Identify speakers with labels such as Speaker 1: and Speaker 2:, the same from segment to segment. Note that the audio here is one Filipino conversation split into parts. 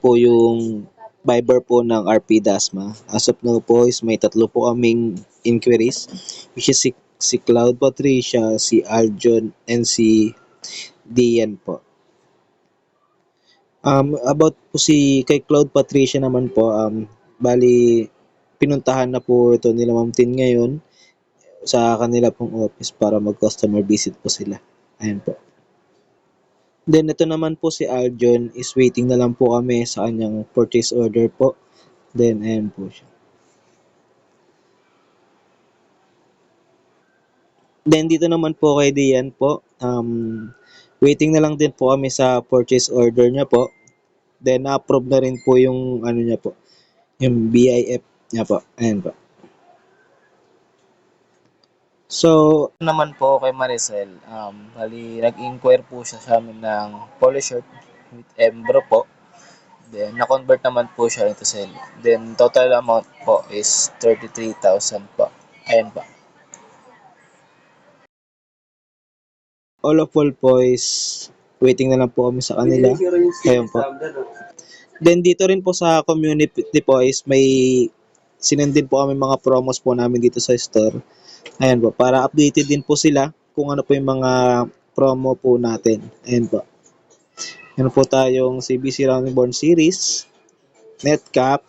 Speaker 1: po yung Viber po ng RP Dasma. As of now po is may tatlo po kaming inquiries, which is si Cloud Patricia, si Aljon, and si Dian po. About po si kay Cloud Patricia naman po, bali pinuntahan na po ito nila Ma'am Tin ngayon sa kanila pong office para mag-customer visit po sila. Ayan po. Then ito naman po si Aljon is waiting na lang po kami sa kanyang purchase order po. Then ayan po siya. Then dito naman po kay Dian po, waiting na lang din po kami sa purchase order niya po. Then na-approve na rin po yung ano niya po, yung BIF niya po. Ayan po. So, naman po kay Maricel, bali nag-inquire po siya sa amin ng polo shirt with Embro po. Then, na-convert naman po siya into sale. Then, total amount po is 33,000 po. Ayan po. All of all po is waiting na lang po kami sa kanila. Ayan po. Then, dito rin po sa community po is may sinendin po kami mga promos po namin dito sa store. Ayan po, para updated din po sila kung ano po yung mga promo po natin. Ayan po. Meron po tayong CBC Rounding Born Series, Netcap,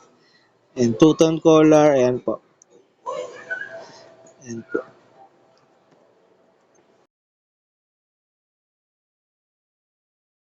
Speaker 1: and two-tone color. Ayan po. Ayan po.